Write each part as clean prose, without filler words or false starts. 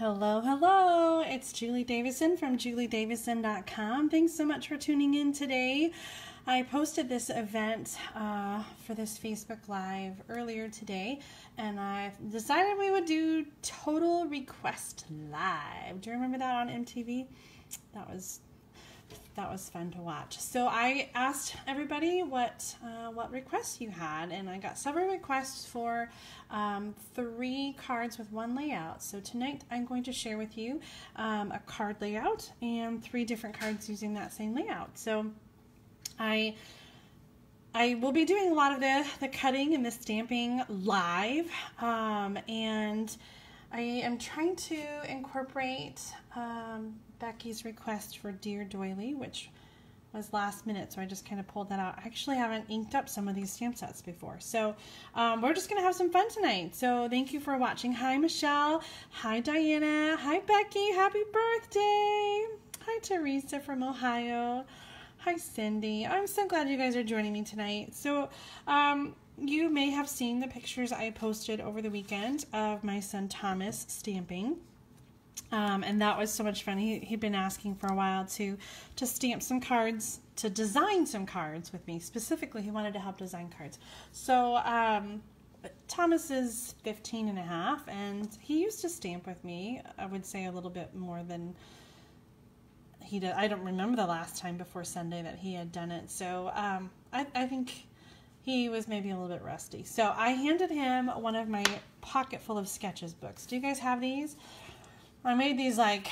Hello, hello. It's Julie Davison from juliedavison.com. Thanks so much for tuning in today. I posted this event for this Facebook Live earlier today, and I decided we would do Total Request Live. Do you remember that on MTV? That was fun to watch. So I asked everybody what requests you had, and I got several requests for 3 cards with 1 layout. So tonight I'm going to share with you a card layout and 3 different cards using that same layout. So I will be doing a lot of the cutting and the stamping live, and I am trying to incorporate Becky's request for Dear Doily, which was last minute, so I just kind of pulled that out. I actually haven't inked up some of these stamp sets before, so we're just going to have some fun tonight. So thank you for watching. Hi, Michelle. Hi, Diana. Hi, Becky. Happy birthday. Hi, Teresa from Ohio. Hi, Cindy. I'm so glad you guys are joining me tonight. So you may have seen the pictures I posted over the weekend of my son Thomas stamping. And that was so much fun. He'd been asking for a while to stamp some cards, to design some cards with me. Specifically, he wanted to help design cards. So Thomas is 15 and a half, and he used to stamp with me. I would say a little bit more than he did. I don't remember the last time before Sunday that he had done it. So I think he was maybe a little bit rusty. So I handed him one of my pocket full of sketches books. Do you guys have these? I made these like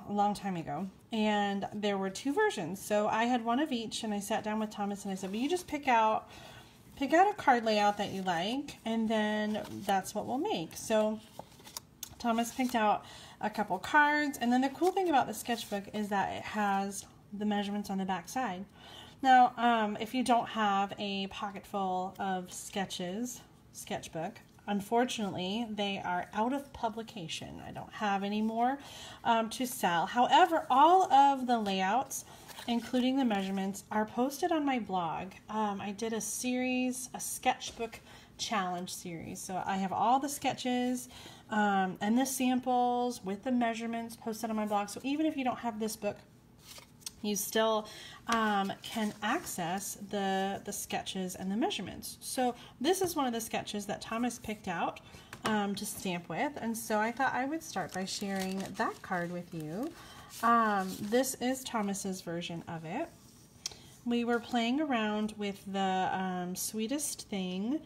a long time ago, and there were 2 versions. So I had one of each, and I sat down with Thomas and I said, well, you just pick out a card layout that you like, and then that's what we'll make. So Thomas picked out a couple cards, and then the cool thing about the sketchbook is that it has the measurements on the back side. Now, if you don't have a pocket full of sketchbook, unfortunately, they are out of publication. I don't have any more to sell. However, all of the layouts, including the measurements, are posted on my blog. I did a sketchbook challenge series. So I have all the sketches and the samples with the measurements posted on my blog. So even if you don't have this book, you still can access the sketches and the measurements. So this is one of the sketches that Thomas picked out to stamp with, and so I thought I would start by sharing that card with you. This is Thomas's version of it. We were playing around with the Sweetest Thing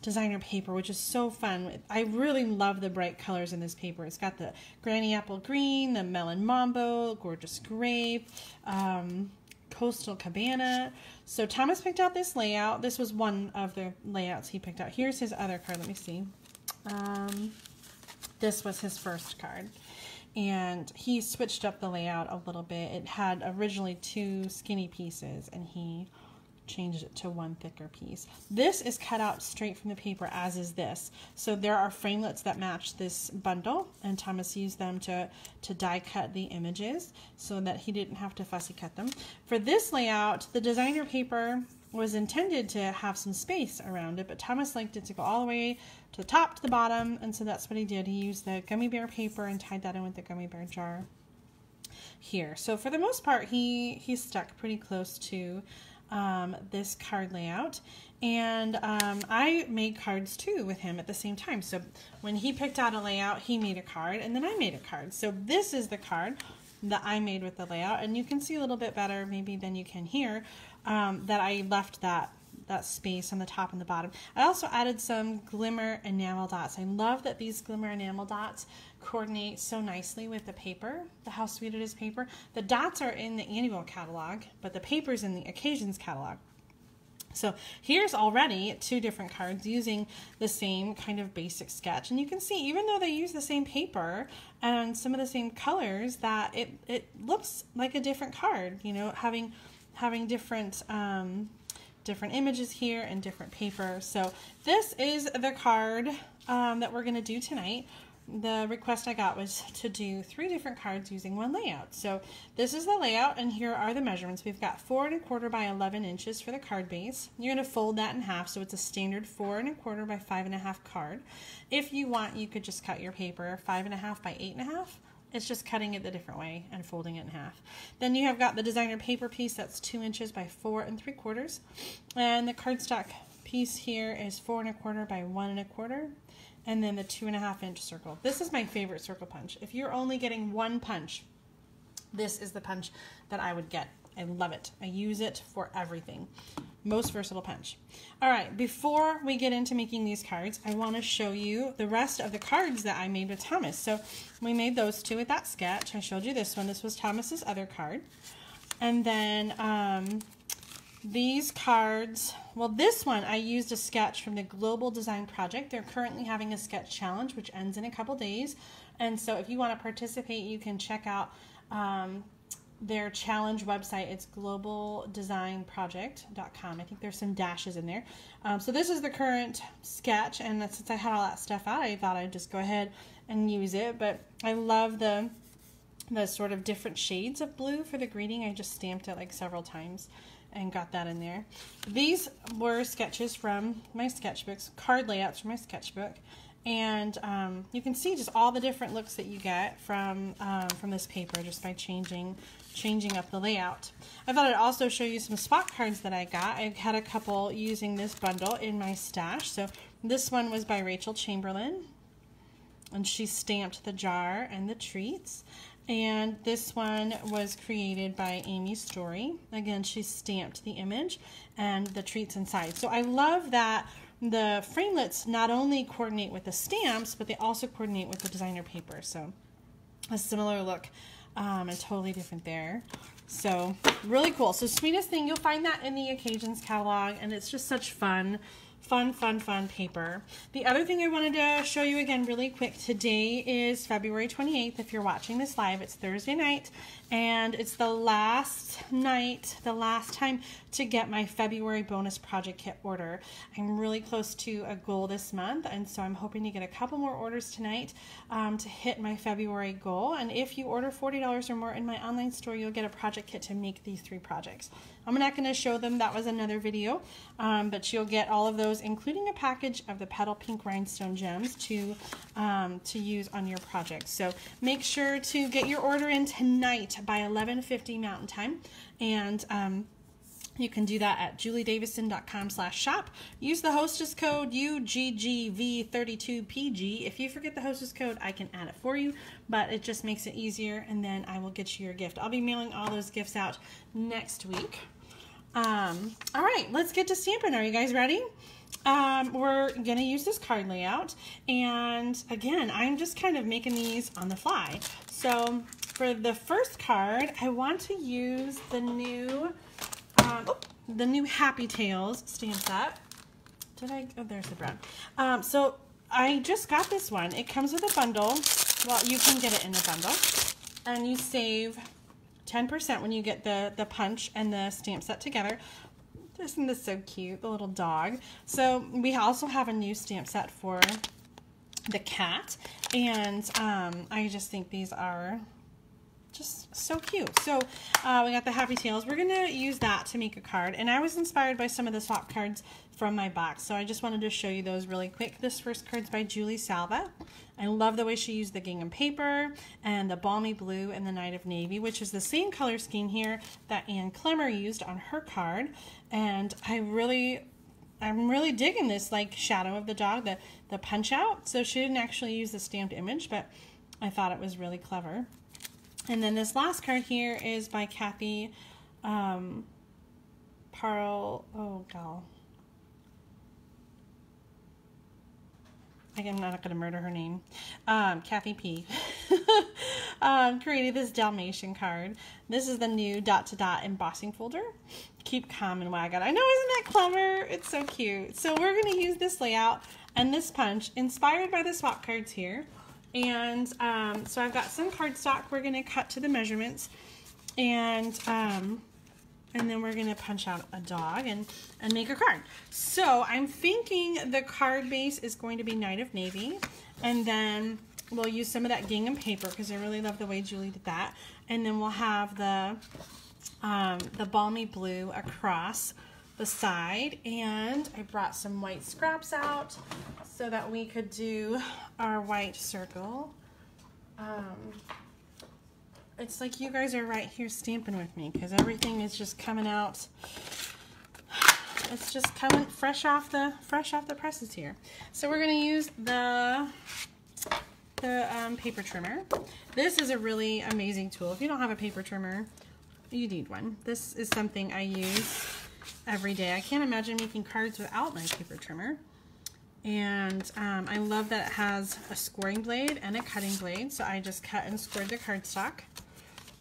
designer paper, which is so fun. I really love the bright colors in this paper. It's got the Granny Apple Green, the Melon Mambo, Gorgeous Grape, Coastal Cabana. So Thomas picked out this layout. This was one of the layouts he picked out. Here's his other card. Let me see. This was his first card. And he switched up the layout a little bit. It had originally 2 skinny pieces, and he changed it to 1 thicker piece. This is cut out straight from the paper, as is this. So there are framelits that match this bundle, and Thomas used them to die cut the images so that he didn't have to fussy cut them. For this layout, the designer paper was intended to have some space around it, but Thomas liked it to go all the way to the top to the bottom, and so that's what he did. He used the gummy bear paper and tied that in with the gummy bear jar here. So for the most part, he stuck pretty close to this card layout, and I made cards too with him at the same time. So when he picked out a layout, he made a card, and then I made a card. So this is the card that I made with the layout, and you can see a little bit better maybe than you can here that I left that space on the top and the bottom. I also added some glimmer enamel dots. I love that these glimmer enamel dots coordinate so nicely with the paper, the How Sweet It Is paper. The dots are in the annual catalog, but the paper's in the occasions catalog. So here's already 2 different cards using the same kind of basic sketch. And you can see, even though they use the same paper and some of the same colors, that it looks like a different card, you know, having different images here and different paper. So this is the card that we're going to do tonight. the request I got was to do 3 different cards using one layout. So this is the layout, and here are the measurements. We've got 4 1/4 by 11 inches for the card base. You're going to fold that in half, so it's a standard 4 1/4 by 5 1/2 card. If you want, you could just cut your paper 5 1/2 by 8 1/2. It's just cutting it the different way and folding it in half. Then you have got the designer paper piece that's 2 inches by 4 3/4, and the cardstock piece here is 4 1/4 by 1 1/4, and then the 2 1/2 inch circle. This is my favorite circle punch. If you're only getting one punch, this is the punch that I would get. I love it. I use it for everything. Most versatile punch. All right, before we get into making these cards, I want to show you the rest of the cards that I made with Thomas. So we made those 2 with that sketch. I showed you this one. This was Thomas's other card. And then these cards, well, this one I used a sketch from the Global Design Project. They're currently having a sketch challenge, which ends in a couple days. And so if you want to participate, you can check out their challenge website. It's globaldesignproject.com. I think there's some dashes in there. So this is the current sketch, and since I had all that stuff out, I thought I'd just go ahead and use it. But I love the sort of different shades of blue for the greeting. I just stamped it like several times and got that in there. These were sketches from my sketchbooks, card layouts from my sketchbook. And you can see just all the different looks that you get from this paper just by changing up the layout. I thought I'd also show you some spot cards that I got. I had a couple using this bundle in my stash. So this one was by Rachel Chamberlain, and she stamped the jar and the treats. And this one was created by Amy Story. Again, she stamped the image and the treats inside. So I love that the framelits not only coordinate with the stamps, but they also coordinate with the designer paper. So a similar look and totally different there. So really cool. So Sweetest Thing, you'll find that in the Occasions catalog, and it's just such fun paper. The other thing I wanted to show you again really quick, today is February 28th. If you're watching this live, it's Thursday night, and it's the last time to get my February bonus project kit order. I'm really close to a goal this month, and so I'm hoping to get a couple more orders tonight to hit my February goal. And if you order $40 or more in my online store, you'll get a project kit to make these 3 projects. I'm not going to show them, that was another video, but you'll get all of those, including a package of the Petal Pink Rhinestone Gems to use on your project. So make sure to get your order in tonight by 11:50 Mountain Time, and you can do that at juliedavison.com/shop. Use the hostess code UGGV32PG. If you forget the hostess code, I can add it for you, but it just makes it easier, and then I will get you your gift. I'll be mailing all those gifts out next week. All right, let's get to stamping. Are you guys ready? We're going to use this card layout, and again, I'm just kind of making these on the fly. So for the first card, I want to use the new Happy Tales stamp set. Oh, there's the brown. So I just got this one. It comes with a bundle. Well, you can get it in a bundle, and you save 10% when you get the punch and the stamp set together. Isn't this so cute, the little dog? So we also have a new stamp set for the cat, and I just think these are just so cute. So we got the Happy Tales. We're going to use that to make a card, and I was inspired by some of the swap cards from my box, so I just wanted to show you those really quick. This first card's by Julie Salva. I love the way she used the gingham paper and the balmy blue and the Night of Navy, which is the same color scheme here that Ann Clemmer used on her card, and I'm really digging this like shadow of the dog, the punch out. So she didn't actually use the stamped image, but I thought it was really clever. And then this last card here is by Kathy Parle. Oh, gal. I'm not going to murder her name. Kathy P. Created this Dalmatian card. This is the new dot-to-dot embossing folder. Keep calm and wag it. I know, isn't that clever? It's so cute. So we're going to use this layout and this punch inspired by the swap cards here. And so I've got some cardstock we're going to cut to the measurements, and then we're going to punch out a dog and make a card. So I'm thinking the card base is going to be Night of Navy, and then we'll use some of that gingham paper because I really love the way Julie did that. And then we'll have the balmy blue across the side. And I brought some white scraps out so that we could do our white circle. It's like you guys are right here stamping with me because everything is just coming out. It's just coming fresh off the presses here. So we're going to use the paper trimmer. This is a really amazing tool. If you don't have a paper trimmer, you need one. This is something I use every day. I can't imagine making cards without my paper trimmer. And I love that it has a scoring blade and a cutting blade. So I just cut and scored the cardstock.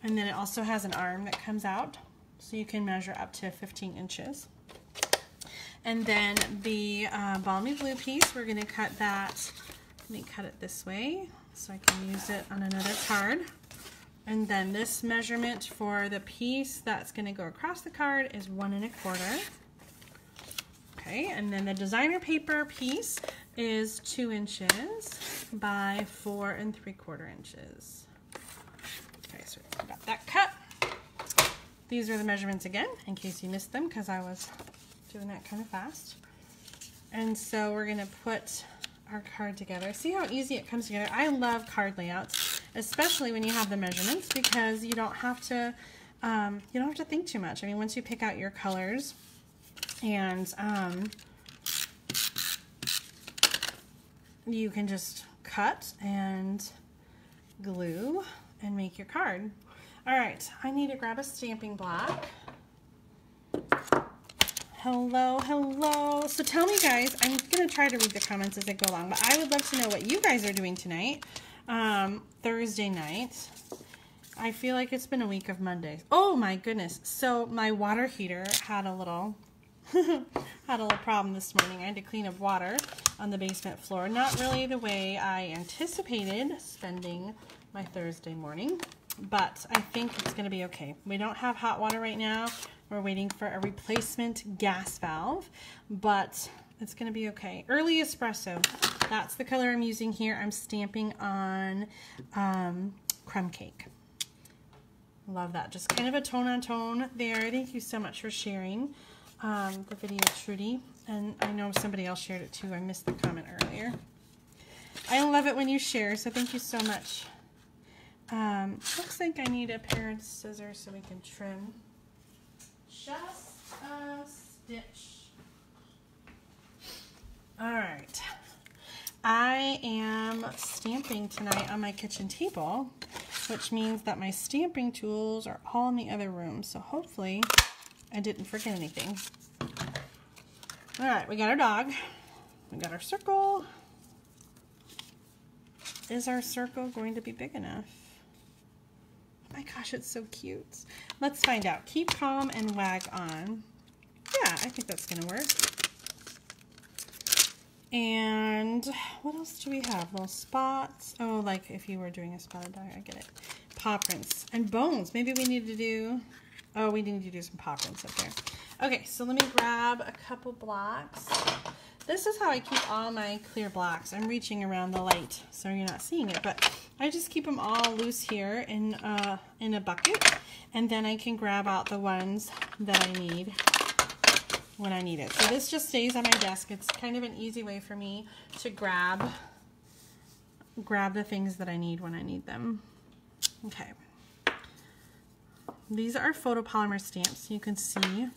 And then it also has an arm that comes out. So you can measure up to 15 inches. And then the balmy blue piece, we're going to cut that. Let me cut it this way so I can use it on another card. And then this measurement for the piece that's going to go across the card is 1 1/4. Okay, and then the designer paper piece is 2 inches by 4 3/4 inches. Okay, so we got that cut. These are the measurements again, in case you missed them, because I was doing that kind of fast. And so we're going to put our card together. See how easy it comes together? I love card layouts, especially when you have the measurements, because you don't have to think too much. I mean, once you pick out your colors and you can just cut and glue and make your card. All right, I need to grab a stamping block. Hello, hello. So tell me, guys, I'm going to try to read the comments as I go along, but I would love to know what you guys are doing tonight, Thursday night. I feel like it's been a week of Mondays. Oh my goodness. So my water heater had a little problem this morning. I had to clean up water on the basement floor. Not really the way I anticipated spending my Thursday morning, but I think it's going to be okay. We don't have hot water right now. We're waiting for a replacement gas valve, but it's going to be okay. Early espresso. That's the color I'm using here. I'm stamping on crumb cake. Love that. Just kind of a tone on tone there. Thank you so much for sharing the video, Trudy. And I know somebody else shared it too. I missed the comment earlier. I love it when you share, so thank you so much. Looks like I need a pair of scissors so we can trim just a stitch. All right. I am stamping tonight on my kitchen table, which means that my stamping tools are all in the other room. So hopefully I didn't forget anything. All right, we got our dog. We got our circle. Is our circle going to be big enough? Oh my gosh, it's so cute. Let's find out. Keep calm and wag on. Yeah, I think that's going to work. And what else do we have? Little spots. Oh, like if you were doing a spotted dog, I get it. Paw prints and bones. Maybe we need to do, oh, we need to do some paw prints up there. Okay, so let me grab a couple blocks. This is how I keep all my clear blocks. I'm reaching around the light, so you're not seeing it, but I just keep them all loose here in a bucket, and then I can grab out the ones that I need when I need it. So this just stays on my desk. It's kind of an easy way for me to grab the things that I need when I need them. Okay. These are photopolymer stamps. You can see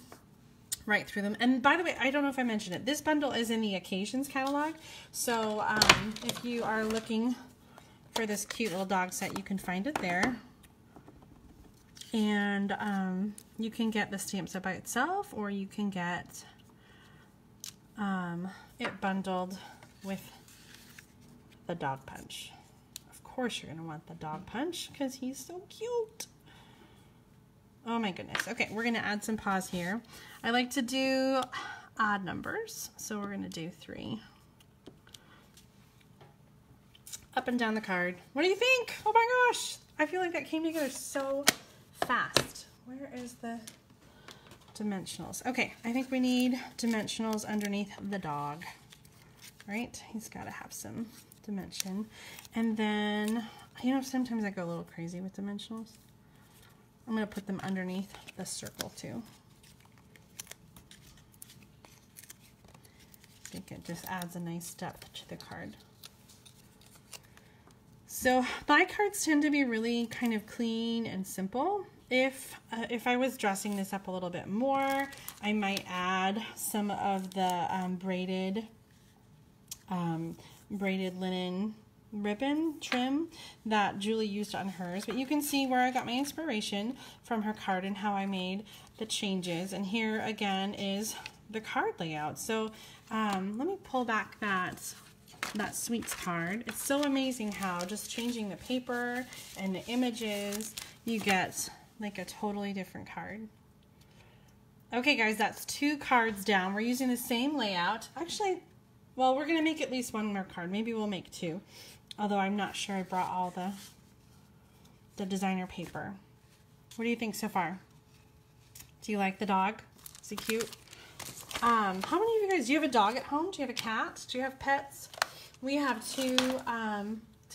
right through them. And by the way, I don't know if I mentioned it. This bundle is in the Occasions catalog. So if you are looking for this cute little dog set, you can find it there. And you can get the stamp set by itself, or you can get it bundled with the dog punch. Of course you're going to want the dog punch because he's so cute. Oh my goodness. Okay, we're going to add some paws here. I like to do odd numbers, so we're going to do 3. Up and down the card. What do you think? Oh my gosh. I feel like that came together so fast. Where is the dimensionals? Okay, I think we need dimensionals underneath the dog. right? He's got to have some dimension. And then, you know, sometimes I go a little crazy with dimensionals. I'm going to put them underneath the circle too. I think it just adds a nice depth to the card. So my cards tend to be really kind of clean and simple. If I was dressing this up a little bit more, I might add some of the braided linen ribbon trim that Julie used on hers. But you can see where I got my inspiration from her card and how I made the changes. And here again is the card layout. So let me pull back that Sweets card. It's so amazing how just changing the paper and the images, you get like a totally different card. Okay guys, that's 2 cards down. We're using the same layout. Actually, well, we're gonna make at least 1 more card. Maybe we'll make 2. Although I'm not sure I brought all the designer paper. What do you think so far? Do you like the dog? Is he cute? How many of you guys, do you have a dog at home? Do you have a cat? Do you have pets? We have two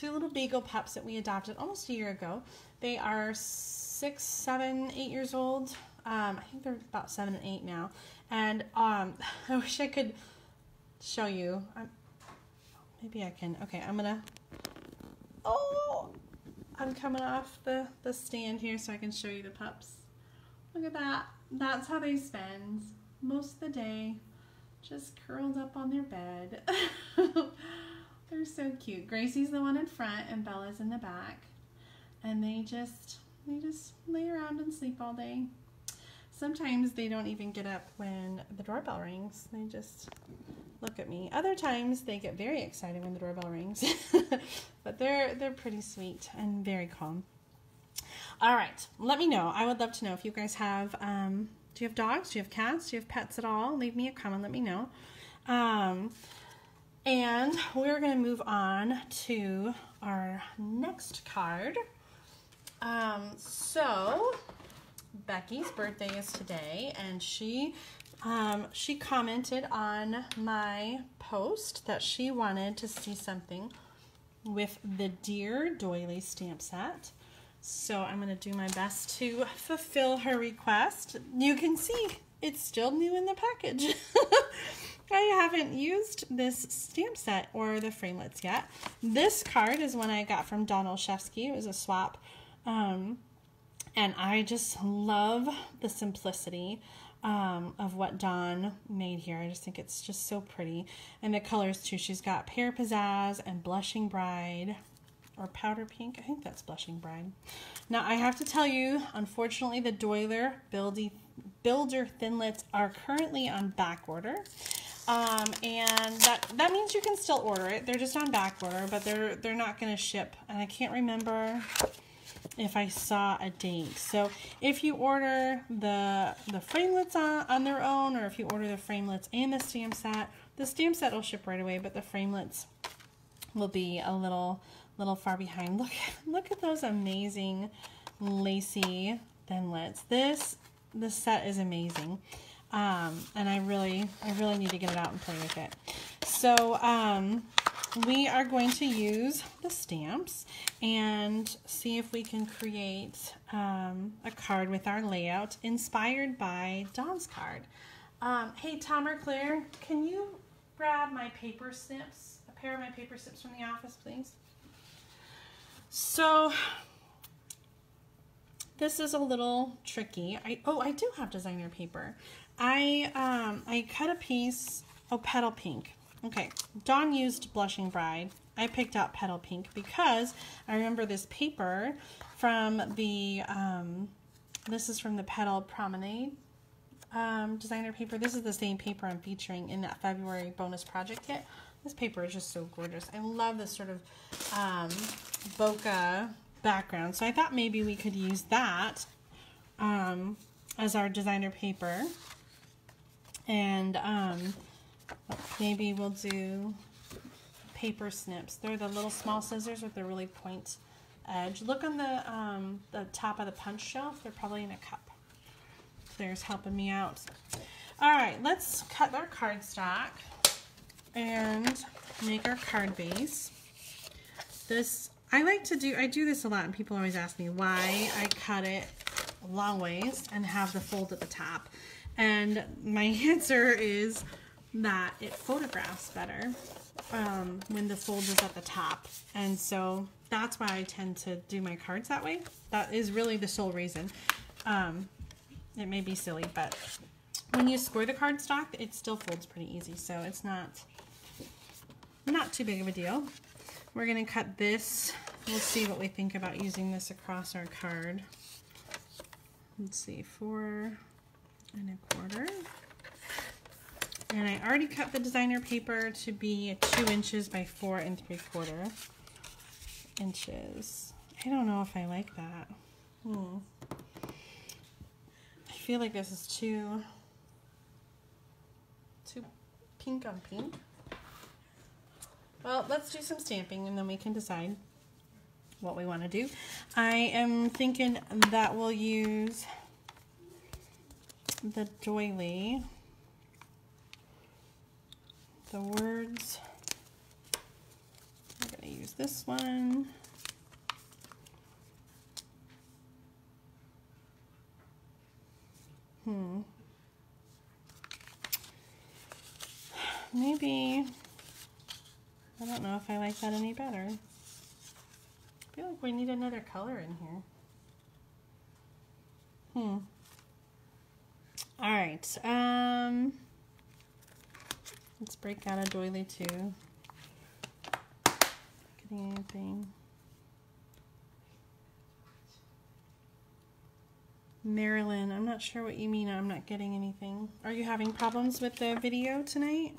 little beagle pups that we adopted almost a year ago. They are 6, 7, 8 years old. I think they're about 7 and 8 now. And I wish I could show you. Maybe I can. Okay, I'm gonna. Oh, I'm coming off the stand here so I can show you the pups. Look at that. That's how they spend most of the day, just curled up on their bed. They're so cute. Gracie's the one in front and Bella's in the back. And they just lay around and sleep all day. Sometimes they don't even get up when the doorbell rings. They just look at me. Other times they get very excited when the doorbell rings. But they're pretty sweet and very calm. All right, let me know. I would love to know if you guys have, do you have dogs? Do you have cats? Do you have pets at all? Leave me a comment, let me know. And we're going to move on to our next card. So Becky's birthday is today, and she commented on my post that she wanted to see something with the Dear Doily stamp set. So I'm going to do my best to fulfill her request. You can see it's still new in the package. I haven't used this stamp set or the framelits yet. This card is one I got from Don Olszewski. It was a swap. And I just love the simplicity of what Dawn made here. I just think it's just so pretty. And the colors too. She's got Pear Pizzazz and Blushing Bride, or Powder Pink. I think that's Blushing Bride. Now I have to tell you, unfortunately, the Doiler Builder Thinlits are currently on back order. And that means you can still order it. They're just on back order, but they're not going to ship. And I can't remember if I saw a date. So if you order the framelits on their own, or if you order the framelits and the stamp set will ship right away, but the framelits will be a little far behind. Look at those amazing lacy thinlits. This set is amazing. And I really need to get it out and play with it. So we are going to use the stamps and see if we can create a card with our layout inspired by Dawn's card. Hey, Tom or Claire, can you grab my paper snips, a pair of my paper snips from the office, please? So this is a little tricky. I do have designer paper. I cut a piece, Petal Pink. Okay, Dawn used Blushing Bride. I picked out Petal Pink because I remember this paper from the, this is from the Petal Promenade designer paper. This is the same paper I'm featuring in that February bonus project kit. This paper is just so gorgeous. I love this sort of bokeh background. So I thought maybe we could use that as our designer paper. And maybe we'll do paper snips. They're the little small scissors with the really point edge. Look on the top of the punch shelf. They're probably in a cup. Claire's helping me out. All right, let's cut our cardstock. And make our card base. This, I do this a lot, and people always ask me why I cut it long ways and have the fold at the top. And my answer is that it photographs better when the fold is at the top. And so that's why I tend to do my cards that way. That is really the sole reason. It may be silly, but when you score the cardstock, it still folds pretty easy. So it's not too big of a deal. We're going to cut this. We'll see what we think about using this across our card. Let's see, 4 1/4. And I already cut the designer paper to be 2 inches by 4 3/4 inches. I don't know if I like that. I feel like this is too pink on pink. Well, let's do some stamping and then we can decide what we want to do. I am thinking that we'll use the doily, the words. I'm going to use this one. Maybe, I don't know if I like that any better. I feel like we need another color in here. All right. Let's break out a doily too. Getting anything? Marilyn, I'm not sure what you mean. I'm not getting anything. Are you having problems with the video tonight?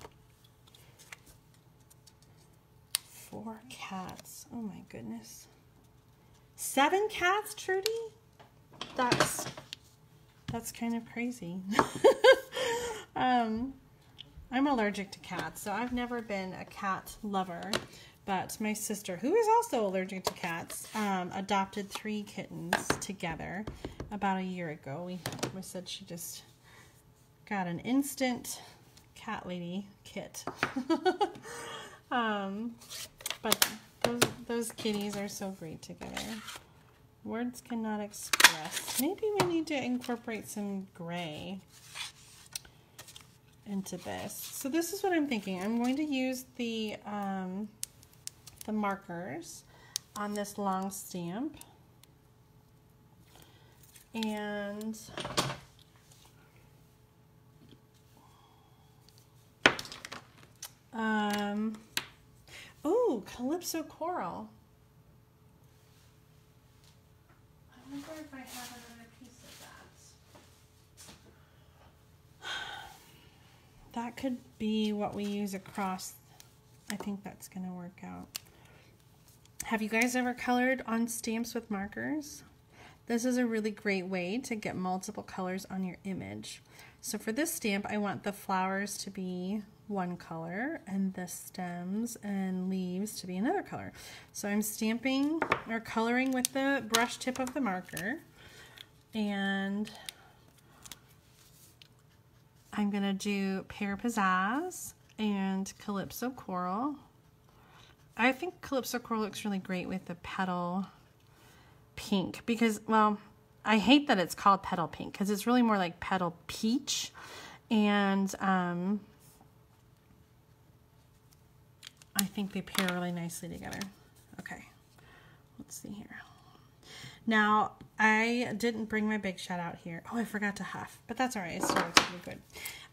4 cats. Oh my goodness. 7 cats, Trudy? That's kind of crazy. I'm allergic to cats, so I've never been a cat lover. But my sister, who is also allergic to cats, adopted 3 kittens together about a year ago. We said she just got an instant cat lady kit. But those kitties are so great together. Words cannot express. Maybe we need to incorporate some gray into this. So this is what I'm thinking. I'm going to use the markers on this long stamp. And oh, Calypso Coral. I wonder if I have another piece of that. That could be what we use across. I think that's going to work out. Have you guys ever colored on stamps with markers? This is a really great way to get multiple colors on your image. So for this stamp, I want the flowers to be one color and the stems and leaves to be another color. So I'm stamping or coloring with the brush tip of the marker, and I'm gonna do Pear Pizzazz and Calypso Coral. I think Calypso Coral looks really great with the petal pink because, well, I hate that it's called petal pink because it's really more like petal peach, and I think they pair really nicely together. Okay, let's see here. Now, I didn't bring my Big Shot out here. Oh, I forgot to huff, but that's all right. It still looks really good.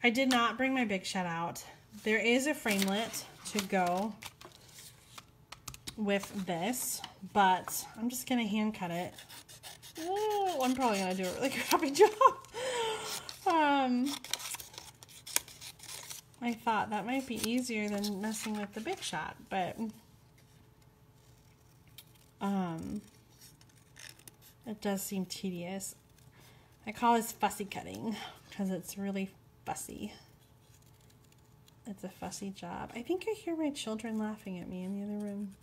I did not bring my Big Shot out. There is a framelit to go with this, but I'm just going to hand cut it. Oh, I'm probably going to do a really crappy job. I thought that might be easier than messing with the Big Shot, but it does seem tedious. I call this fussy cutting because it's really fussy. It's a fussy job. I think I hear my children laughing at me in the other room.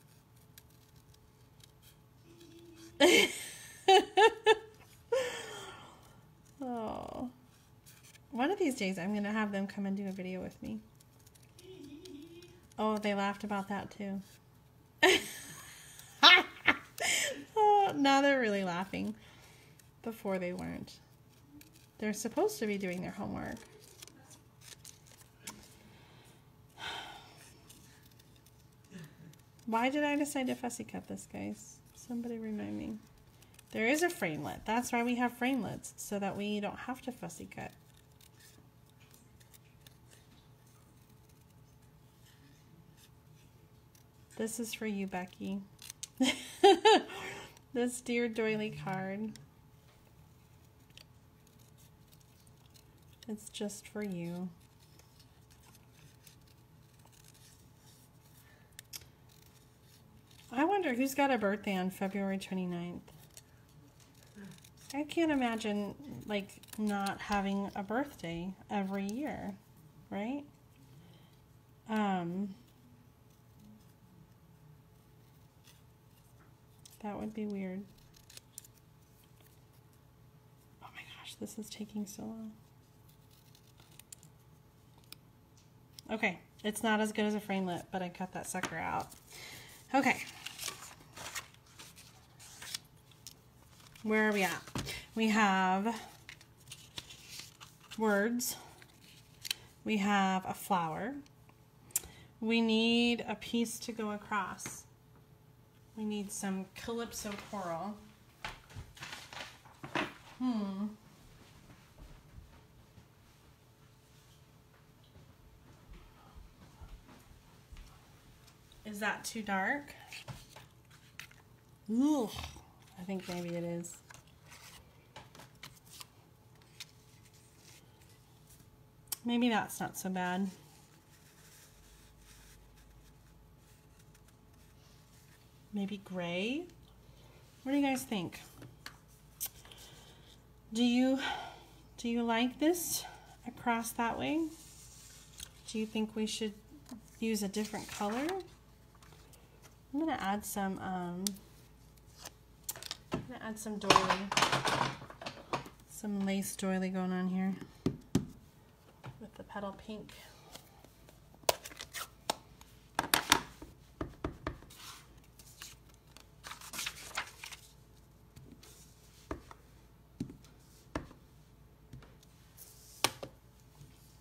Oh. One of these days I'm going to have them come and do a video with me. Oh, they laughed about that too. Oh, now they're really laughing. Before they weren't. They're supposed to be doing their homework. Why did I decide to fussy cut this, guys? Somebody remind me. There is a framelit. That's why we have framelits, so that we don't have to fussy cut. This is for you, Becky. This Dear Doily card. It's just for you. I wonder who's got a birthday on February 29th. I can't imagine, like, not having a birthday every year, right? That would be weird. Oh my gosh, this is taking so long. Okay, it's not as good as a framelit, but I cut that sucker out. Okay. Where are we at? We have words. We have a flower. We need a piece to go across. We need some calypso coral. Is that too dark? Ooh, I think maybe it is. Maybe that's not so bad. Maybe gray? What do you guys think? Do you like this across that way? Do you think we should use a different color? I'm gonna add some doily, some lace doily going on here with the petal pink.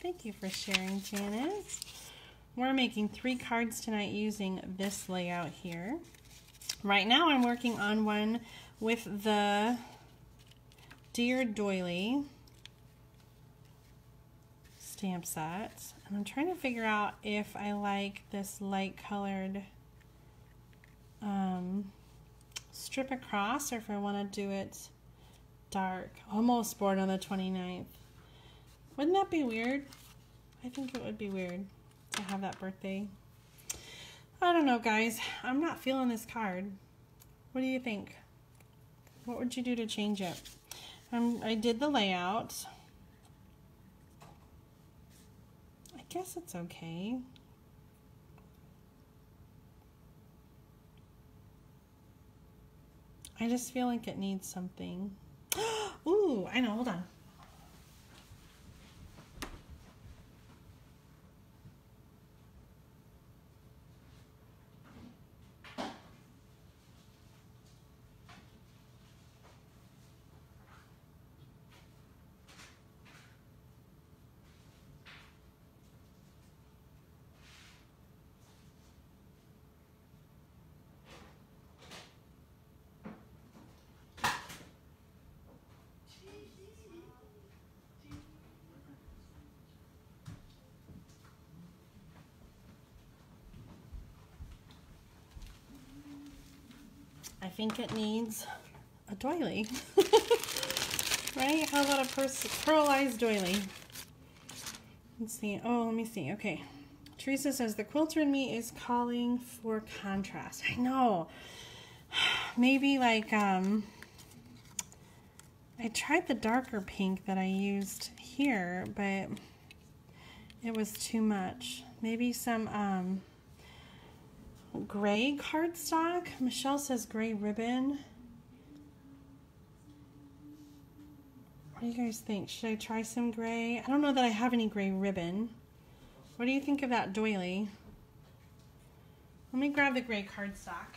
Thank you for sharing, Janice. We're making 3 cards tonight using this layout here. Right now I'm working on one with the Dear Doily stamp set. And I'm trying to figure out if I like this light colored strip across or if I want to do it dark. Almost born on the 29th. Wouldn't that be weird? I think it would be weird to have that birthday. I don't know, guys. I'm not feeling this card. What do you think? What would you do to change it? I did the layout. I guess it's okay. I just feel like it needs something. Ooh, I know. Hold on. I think it needs a doily. Right? How about a pearlized doily? Let's see. Oh, let me see. Okay. Teresa says, the quilter in me is calling for contrast. I know. Maybe like, I tried the darker pink that I used here, but it was too much. Maybe some, gray cardstock. Michelle says gray ribbon. What do you guys think? Should I try some gray? I don't know that I have any gray ribbon. What do you think of that doily? Let me grab the gray cardstock.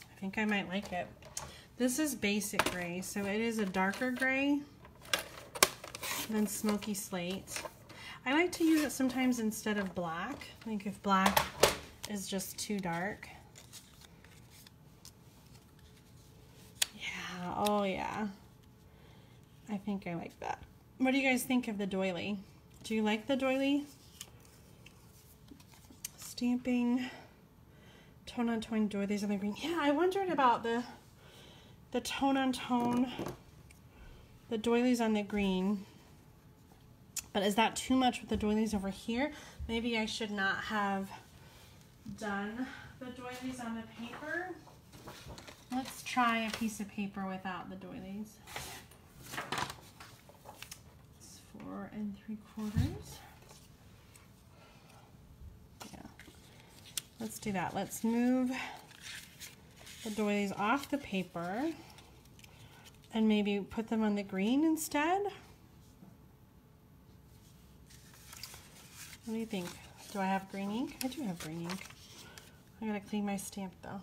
I think I might like it. This is basic gray, so it is a darker gray than smoky slate. I like to use it sometimes instead of black. I think if black is just too dark. Yeah, oh yeah. I think I like that. What do you guys think of the doily? Do you like the doily? Stamping, tone on tone doilies on the green. Yeah, I wondered about the tone on tone, the doilies on the green. But is that too much with the doilies over here? Maybe I should not have done the doilies on the paper. Let's try a piece of paper without the doilies. It's 4 3/4. Yeah. Let's do that. Let's move the doilies off the paper and maybe put them on the green instead. What do you think? Do I have green ink? I do have green ink. I gotta clean my stamp though.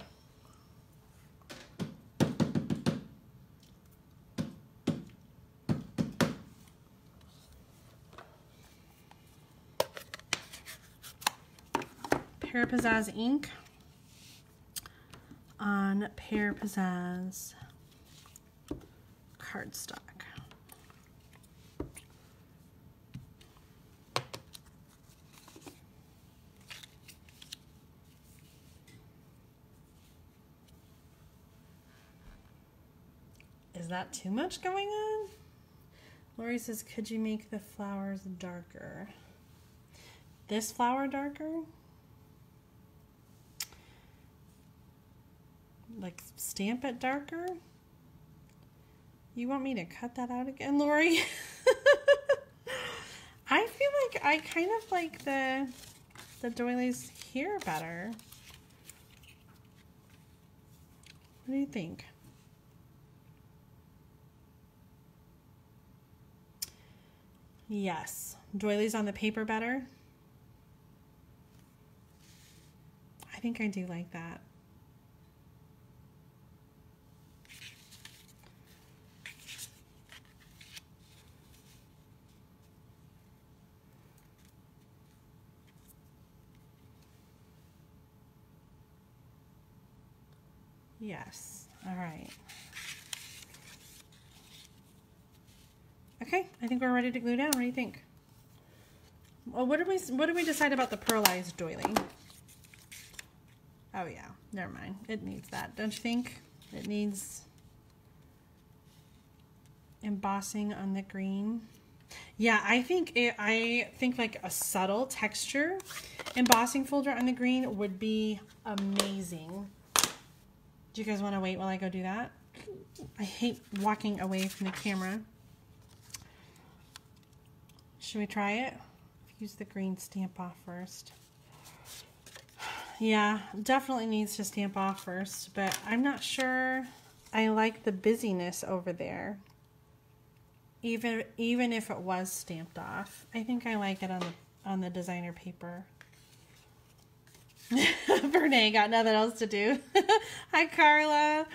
Pear Pizzazz ink on Pear Pizzazz cardstock. Is that too much going on? Lori says, could you make the flowers darker? This flower darker? Like stamp it darker? You want me to cut that out again, Lori? I feel like I kind of like the doilies here better. What do you think? Yes. Doilies on the paper better? I think I do like that. Yes. All right. Okay, I think we're ready to glue down. What do you think? Well, what did we decide about the pearlized doily? Oh yeah, never mind. It needs that, don't you think? It needs embossing on the green. Yeah, I think like a subtle texture embossing folder on the green would be amazing. Do you guys want to wait while I go do that? I hate walking away from the camera. Should we try it? Use the green stamp off first. Yeah, definitely needs to stamp off first, but I'm not sure I like the busyness over there. Even if it was stamped off. I think I like it on the designer paper. Vernay got nothing else to do. Hi, Carla.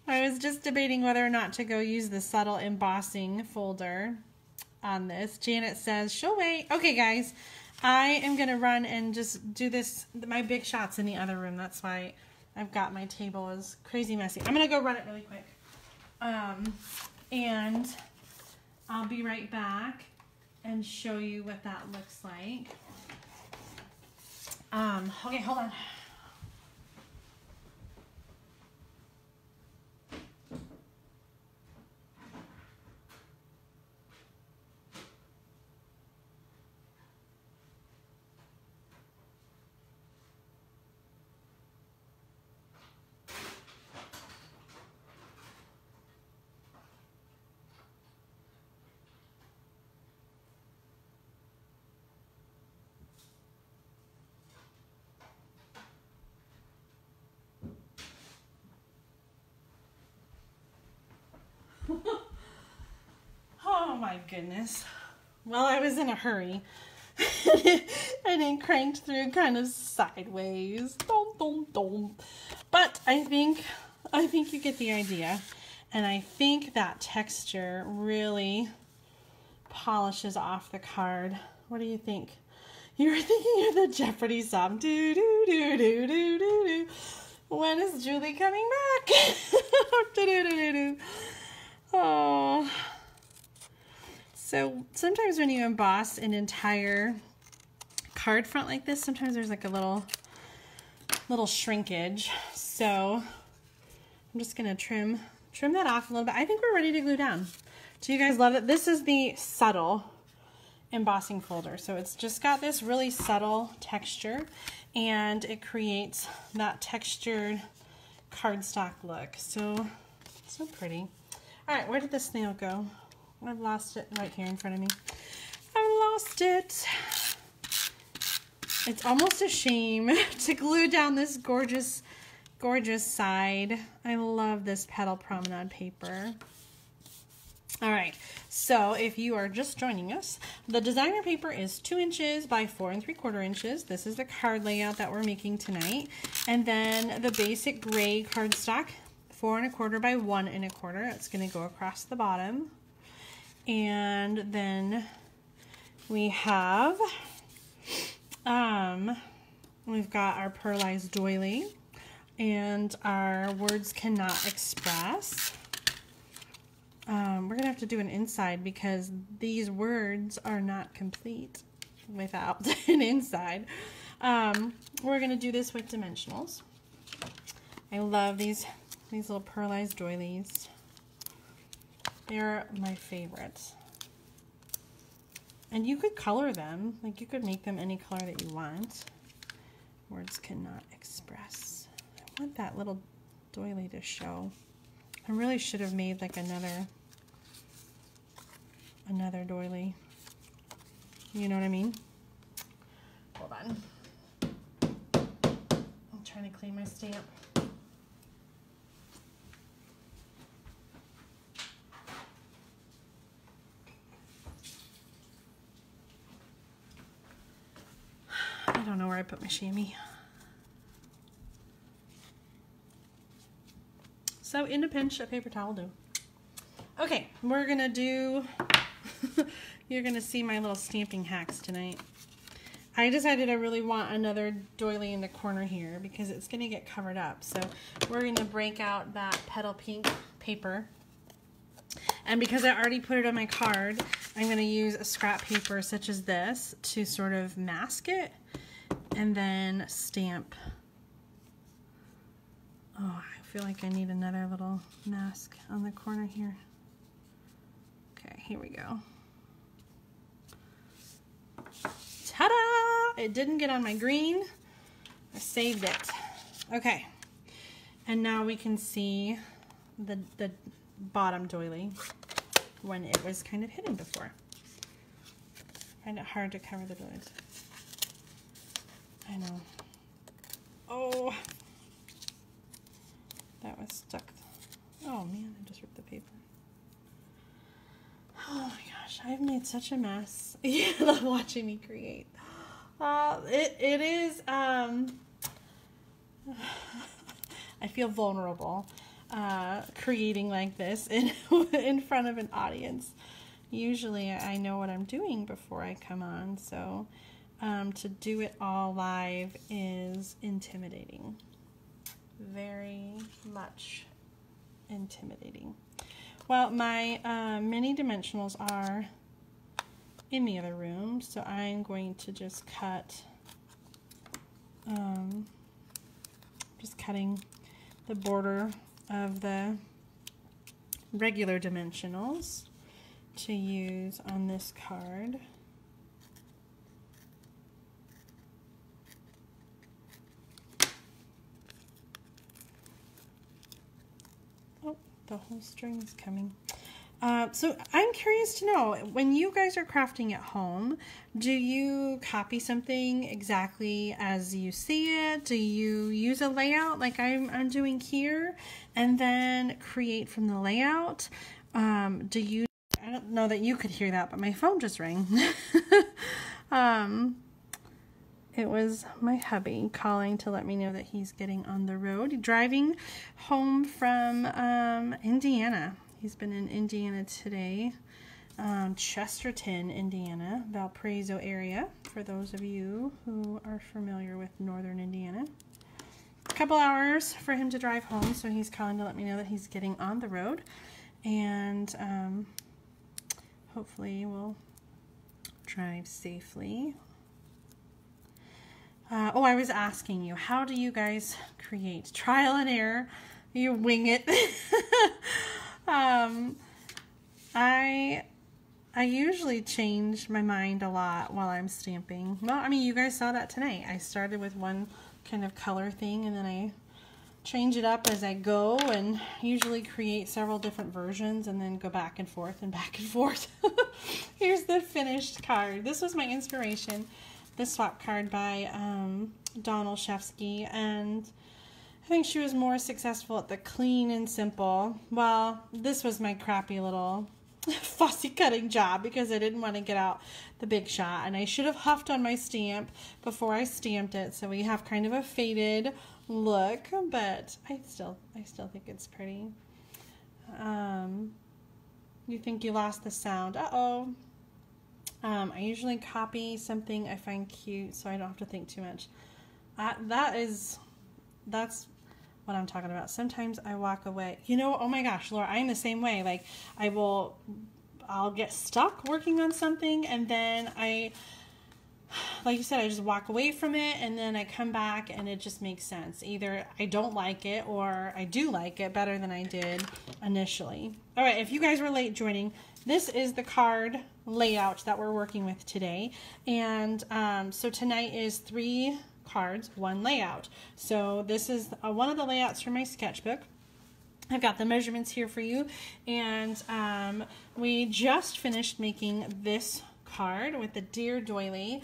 I was just debating whether or not to go use the subtle embossing folder on this. Janet says she'll wait. Okay, guys, I am gonna run and just do this. My big shot's in the other room. That's why I've got my table is crazy messy. I'm gonna go run it really quick, and I'll be right back and show you what that looks like. Okay, hold on. my goodness. Well, I was in a hurry. And it cranked through kind of sideways. Dum, dum, dum. But I think you get the idea. And I think that texture really polishes off the card. What do you think? You were thinking of the Jeopardy song. Do, do, do, do, do, do, do. When is Julie coming back? Do, do, do, do, do. Oh. So sometimes when you emboss an entire card front like this, sometimes there's like a little shrinkage. So I'm just gonna trim that off a little bit. I think we're ready to glue down. Do you guys love it? This is the subtle embossing folder. So it's just got this really subtle texture and it creates that textured cardstock look. So pretty. All right, where did the snail go? I've lost it right here in front of me. I lost it. It's almost a shame to glue down this gorgeous, gorgeous side. I love this Petal Promenade paper. All right, so if you are just joining us, the designer paper is 2 inches by 4 3/4 inches. This is the card layout that we're making tonight. And then the basic gray cardstock, 4 1/4 by 1 1/4. It's gonna go across the bottom. And then we have, we've got our pearlized doily and our words cannot express. We're gonna have to do an inside because these words are not complete without an inside. We're gonna do this with dimensionals. I love these little pearlized doilies. They're my favorites. And you could color them. Like you could make them any color that you want. Words cannot express. I want that little doily to show. I really should have made like another doily. You know what I mean? Hold on. I'm trying to clean my stamp. I don't know where I put my chamois. So in a pinch, a paper towel will do. Okay, we're gonna do, you're gonna see my little stamping hacks tonight. I decided I really want another doily in the corner here because it's gonna get covered up. So we're gonna break out that petal pink paper. And because I already put it on my card, I'm gonna use a scrap paper such as this to sort of mask it and then stamp. Oh, I feel like I need another little mask on the corner here. Okay, here we go. Ta-da! It didn't get on my green. I saved it. Okay, and now we can see the bottom doily when it was kind of hidden before. I find it hard to cover the doilies. I know. Oh, that was stuck. Oh man, I just ripped the paper. Oh my gosh, I've made such a mess. You love watching me create. It is, I feel vulnerable creating like this in front of an audience. Usually I know what I'm doing before I come on, so to do it all live is intimidating. Very much intimidating. Well, my mini dimensionals are in the other room, so I'm going to just cut, just cutting the border of the regular dimensionals to use on this card. Oh, the whole string is coming. So I'm curious to know, when you guys are crafting at home, do you copy something exactly as you see it? Do you use a layout like I'm doing here and then create from the layout? Do you I don't know that you could hear that, but my phone just rang. It was my hubby calling to let me know that he's getting on the road, driving home from Indiana. He's been in Indiana today, Chesterton, Indiana, Valparaiso area, for those of you who are familiar with northern Indiana. A couple hours for him to drive home, so he's calling to let me know that he's getting on the road, and hopefully we'll drive safely. Oh, I was asking you, how do you guys create? Trial and error. You wing it. I usually change my mind a lot while I'm stamping. Well, I mean, you guys saw that tonight. I started with one kind of color thing, and then I change it up as I go, and usually create several different versions and then go back and forth and back and forth. Here's the finished card. This was my inspiration. This swap card by Dawn Olszewski, and I think she was more successful at the clean and simple. Well, this was my crappy little fussy cutting job because I didn't want to get out the big shot, and I should have huffed on my stamp before I stamped it, so we have kind of a faded look, but I still think it's pretty. You think you lost the sound? Uh-oh. I usually copy something I find cute so I don't have to think too much. That's what I'm talking about. Sometimes I walk away. You know, oh my gosh, Laura, I'm the same way. Like, I'll get stuck working on something, and then like you said, I just walk away from it, and then I come back and it just makes sense. Either I don't like it or I do like it better than I did initially. All right, if you guys were late joining, this is the card layout that we're working with today. And so tonight is 3 cards, 1 layout. So this is one of the layouts from my sketchbook. I've got the measurements here for you. And we just finished making this card with the Dear Doily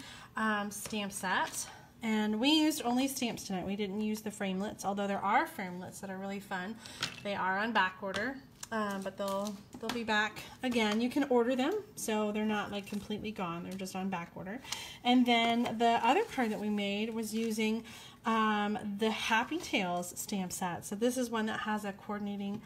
stamp set. And we used only stamps tonight. We didn't use the framelits, although there are framelits that are really fun. They are on back order. But they'll be back again. You can order them, so they're not like completely gone. They're just on back order. And then the other card that we made was using the Happy Tails stamp set. So this is one that has a coordinating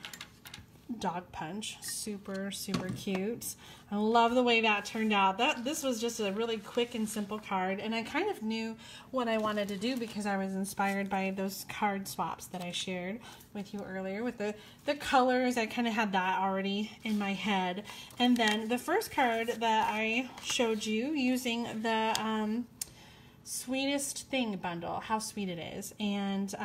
dog punch. Super, super cute. I love the way that turned out. This was just a really quick and simple card, and I kind of knew what I wanted to do because I was inspired by those card swaps that I shared with you earlier with the colors. I kind of had that already in my head. And then the first card that I showed you using the Sweetest Thing bundle, how sweet it is, and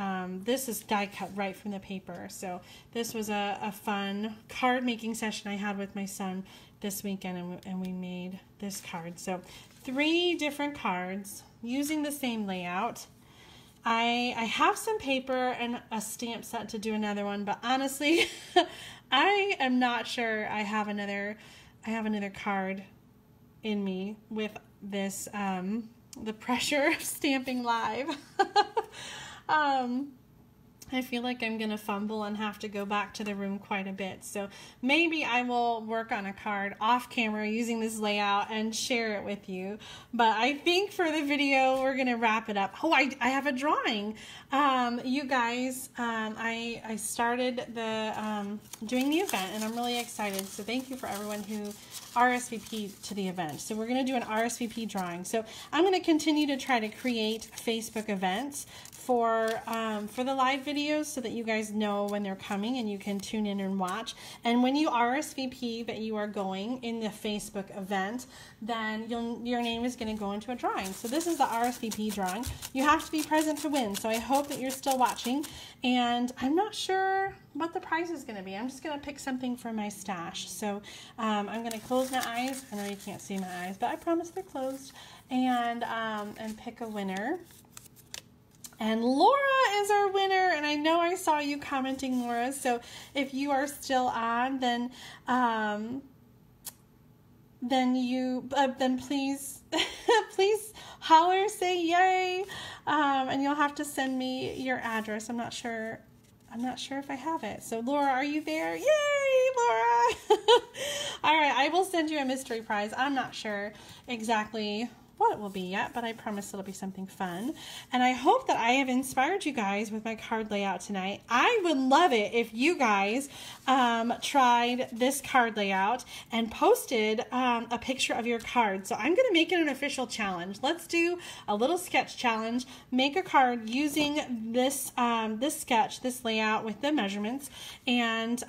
this is die cut right from the paper. So this was a fun card making session I had with my son this weekend, and we made this card. So 3 different cards using the same layout. I have some paper and a stamp set to do another one, but honestly I am not sure I have another card in me with this the pressure of stamping live. I feel like I'm going to fumble and have to go back to the room quite a bit. So maybe I will work on a card off camera using this layout and share it with you. But I think for the video, we're going to wrap it up. Oh, I have a drawing. You guys, I started doing the event, and I'm really excited. So thank you for everyone who RSVP'd to the event. So we're going to do an RSVP drawing. So I'm going to continue to try to create Facebook events for the live videos so that you guys know when they're coming and you can tune in and watch. And when you RSVP that you are going in the Facebook event, then your name is going to go into a drawing. So this is the RSVP drawing. You have to be present to win. So I hope that you're still watching. And I'm not sure what the prize is going to be. I'm just going to pick something from my stash. So I'm going to close my eyes. I know you can't see my eyes, but I promise they're closed. And pick a winner. And Laura is our winner, and I know I saw you commenting, Laura. So if you are still on, then please please holler, say yay, and you'll have to send me your address. I'm not sure if I have it. So Laura, are you there? Yay! Laura. All right, I will send you a mystery prize. I'm not sure exactly what it will be yet, but I promise it'll be something fun. And I hope that I have inspired you guys with my card layout tonight. I would love it if you guys tried this card layout and posted a picture of your card. So I'm going to make it an official challenge. Let's do a little sketch challenge. Make a card using this this sketch, this layout with the measurements, and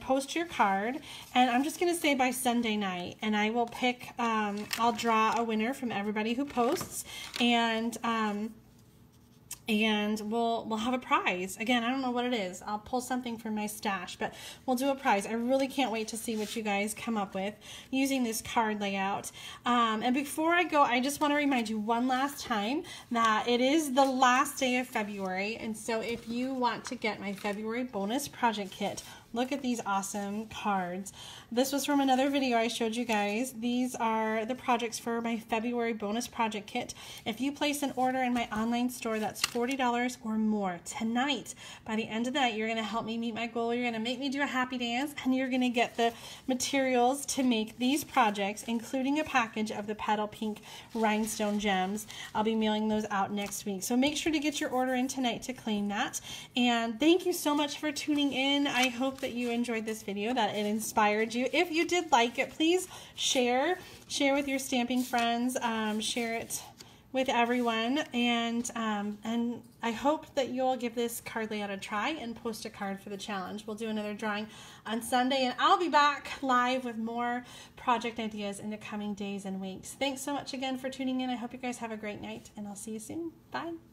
post your card. And I'm just going to say by Sunday night, and I will pick. I'll draw a winner from everybody who posts, and we'll have a prize. Again, I don't know what it is. I'll pull something from my stash, but we'll do a prize. I really can't wait to see what you guys come up with using this card layout. And before I go, I just want to remind you one last time that it is the last day of February, and so if you want to get my February bonus project kit, look at these awesome cards. This was from another video I showed you guys. These are the projects for my February bonus project kit. If you place an order in my online store that's $40 or more tonight, by the end of the night, you're going to help me meet my goal. You're going to make me do a happy dance, and you're going to get the materials to make these projects, including a package of the Petal Pink Rhinestone Gems. I'll be mailing those out next week. So make sure to get your order in tonight to claim that. And thank you so much for tuning in. I hope that you enjoyed this video, that it inspired you. If you did like it, please share with your stamping friends, share it with everyone, and I hope that you'll give this card layout a try and post a card for the challenge. We'll do another drawing on Sunday, and I'll be back live with more project ideas in the coming days and weeks. Thanks so much again for tuning in. I hope you guys have a great night, and I'll see you soon. Bye.